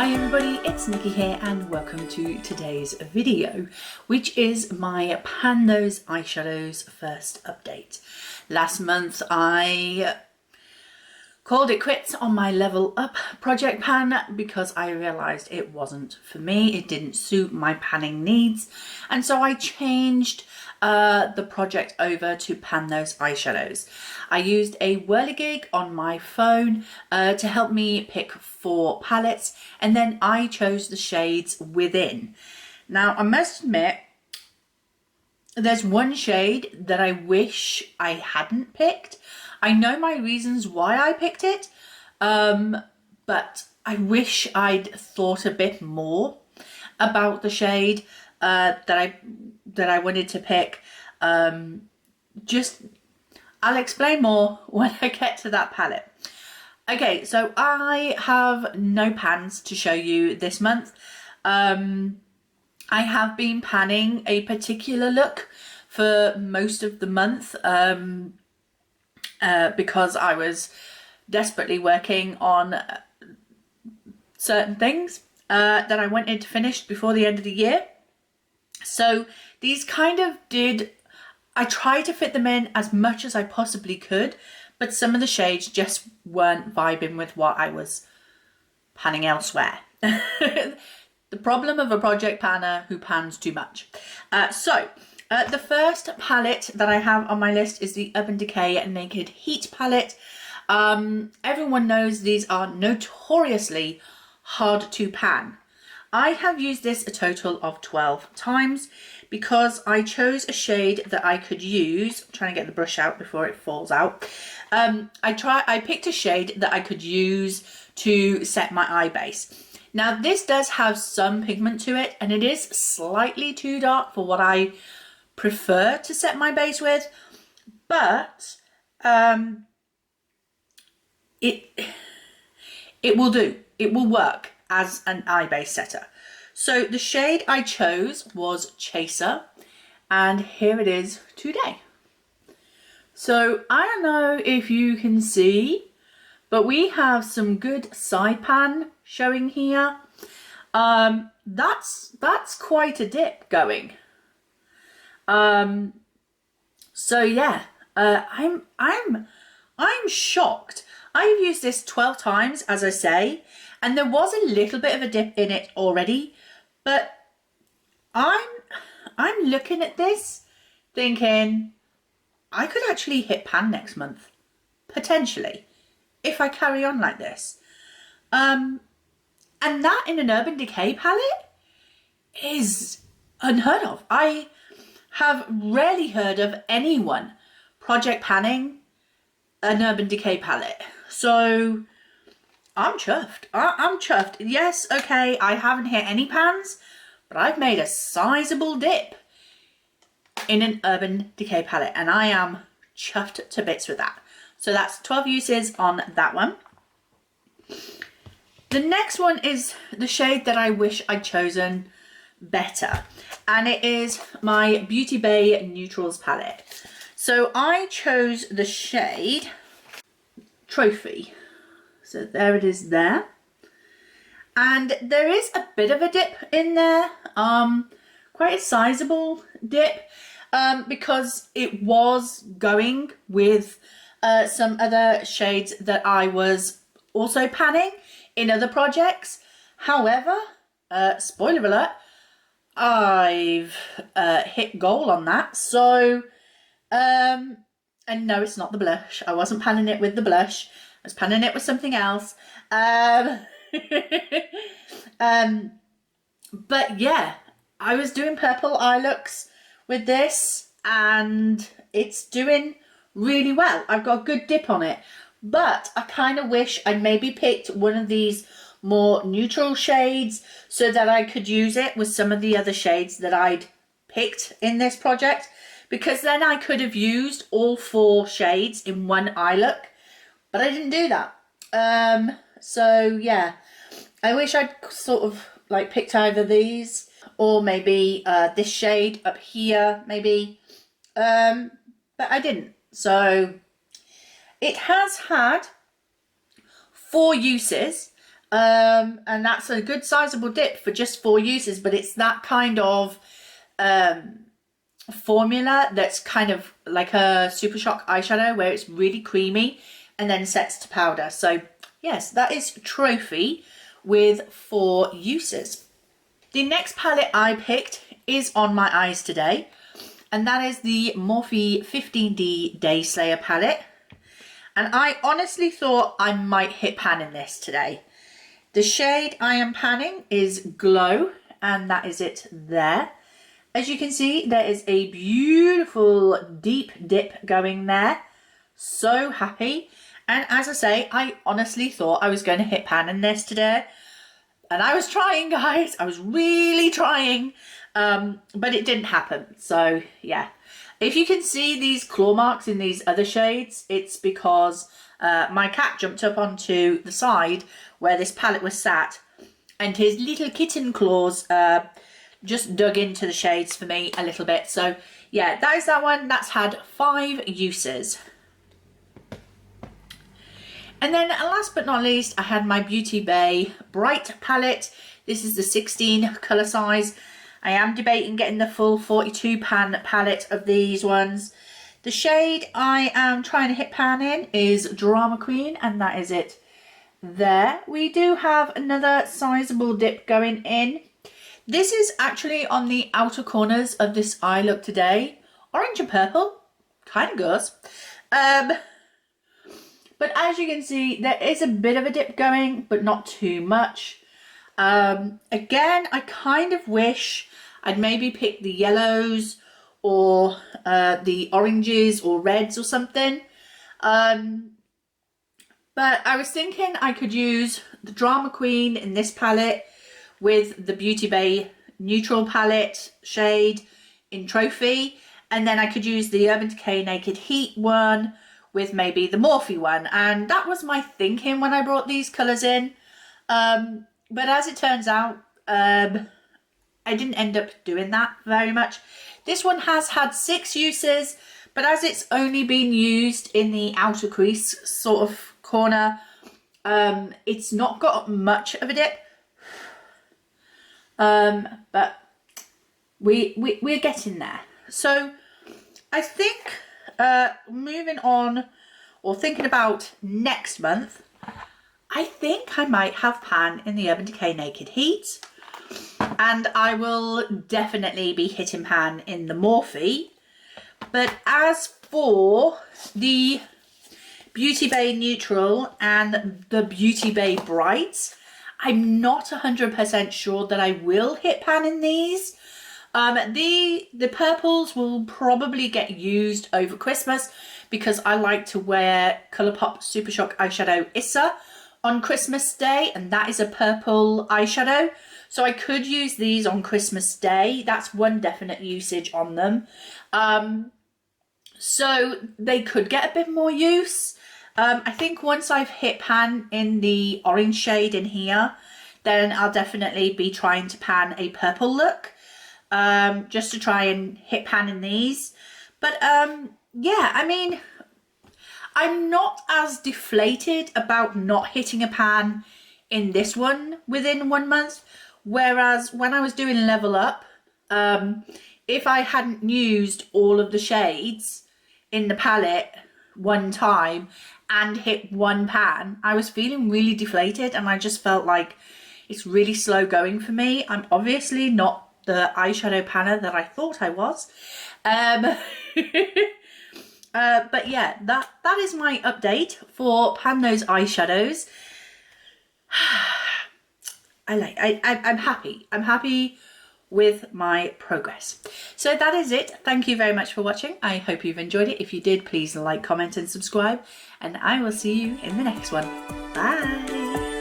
Hi everybody, it's Nikki here and welcome to today's video, which is my Pan Those Eyeshadows first update. Last month I called it quits on my Level Up project pan because I realised it wasn't for me. It didn't suit my panning needs, and so I changed the project over to Pan Those Eyeshadows. I used a whirligig on my phone to help me pick 4 palettes, and then I chose the shades within. Now I must admit, there's one shade that I wish I hadn't picked. I know my reasons why I picked it, but I wish I'd thought a bit more about the shade that I wanted to pick. I'll explain more when I get to that palette. Okay, so I have no pans to show you this month. I have been panning a particular look for most of the month because I was desperately working on certain things that I wanted to finish before the end of the year. So these kind of I tried to fit them in as much as I possibly could, but some of the shades just weren't vibing with what I was panning elsewhere. The problem of a project panner who pans too much. The first palette that I have on my list is the Urban Decay Naked Heat palette. Everyone knows these are notoriously hard to pan. I have used this a total of 12 times because I chose a shade that I could use. I'm trying to get the brush out before it falls out. I picked a shade that I could use to set my eye base. Now this does have some pigment to it, and it is slightly too dark for what I prefer to set my base with, but it will do. It will work as an eye base setter. So the shade I chose was Chaser, and here it is today. So I don't know if you can see, but we have some good side pan showing here. That's quite a dip going. So yeah, I'm shocked. I've used this 12 times, as I say, and there was a little bit of a dip in it already, but I'm looking at this thinking I could actually hit pan next month, potentially, if I carry on like this. And that in an Urban Decay palette is unheard of. I have rarely heard of anyone project panning an Urban Decay palette. So I'm chuffed. I'm chuffed. Yes, okay, I haven't hit any pans, but I've made a sizable dip in an Urban Decay palette, and I am chuffed to bits with that. So that's 12 uses on that one. The next one is the shade that I wish I'd chosen better, and it is my Beauty Bay Neutrals palette. So I chose the shade Trophy. So there it is there. And there is a bit of a dip in there, quite a sizable dip, because it was going with some other shades that I was also panning in other projects. However, spoiler alert, I've hit goal on that. So, and no, it's not the blush. I wasn't panning it with the blush. I was panning it with something else. But yeah, I was doing purple eye looks with this, and it's doing really well. I've got a good dip on it, but I kind of wish I'd maybe picked one of these more neutral shades so that I could use it with some of the other shades that I'd picked in this project, because then I could have used all 4 shades in one eye look, but I didn't do that. So yeah, I wish I'd sort of like picked either these or maybe this shade up here maybe, but I didn't. So it has had 4 uses. And that's a good sizable dip for just 4 uses, but it's that kind of formula that's kind of like a Super Shock eyeshadow where it's really creamy and then sets to powder. So yes, that is Trophy with 4 uses. The next palette I picked is on my eyes today, and that is the Morphe 15D Day Slayer palette. And I honestly thought I might hit pan in this today. The shade I am panning is Glow, and that is it there. As you can see, there is a beautiful deep dip going there. So happy. And as I say, I honestly thought I was going to hit pan in this today. And I was trying, guys. I was really trying. But it didn't happen. So, yeah. If you can see these claw marks in these other shades, it's because my cat jumped up onto the side where this palette was sat, and his little kitten claws just dug into the shades for me a little bit. So yeah, that is that one. That's had 5 uses. And then last but not least, I had my Beauty Bay Bright palette. This is the 16 colour size. I am debating getting the full 42 pan palette of these ones. The shade I am trying to hit pan in is Drama Queen, and that is it there. We do have another sizable dip going in. This is actually on the outer corners of this eye look today. Orange and purple, kind of goes. But as you can see, there is a bit of a dip going, but not too much. Again, I kind of wish I'd maybe pick the yellows or the oranges or reds or something. But I was thinking I could use the Drama Queen in this palette with the Beauty Bay Neutral palette shade in Trophy. And then I could use the Urban Decay Naked Heat one with maybe the Morphe one. And that was my thinking when I brought these colours in. But as it turns out, I didn't end up doing that very much. This one has had 6 uses, but as it's only been used in the outer crease sort of corner, it's not got much of a dip. But we're getting there. So I think moving on, or thinking about next month, I think I might have pan in the Urban Decay Naked Heat, and I will definitely be hitting pan in the Morphe. But as for the Beauty Bay Neutral and the Beauty Bay Bright, I'm not 100% sure that I will hit pan in these. The purples will probably get used over Christmas because I like to wear Colourpop Super Shock eyeshadow Issa on Christmas Day, and that is a purple eyeshadow. So I could use these on Christmas Day. That's one definite usage on them. So they could get a bit more use. I think once I've hit pan in the orange shade in here, then I'll definitely be trying to pan a purple look, just to try and hit pan in these. But yeah, I mean, I'm not as deflated about not hitting a pan in this one within 1 month, whereas when I was doing Level Up, if I hadn't used all of the shades in the palette one time and hit 1 pan, I was feeling really deflated, and I just felt like it's really slow going for me. I'm obviously not the eyeshadow panner that I thought I was. But yeah, that is my update for Pan Those Eyeshadows. I'm happy. I'm happy with my progress. So that is it. Thank you very much for watching. I hope you've enjoyed it. If you did, please like, comment and subscribe, and I will see you in the next one. Bye.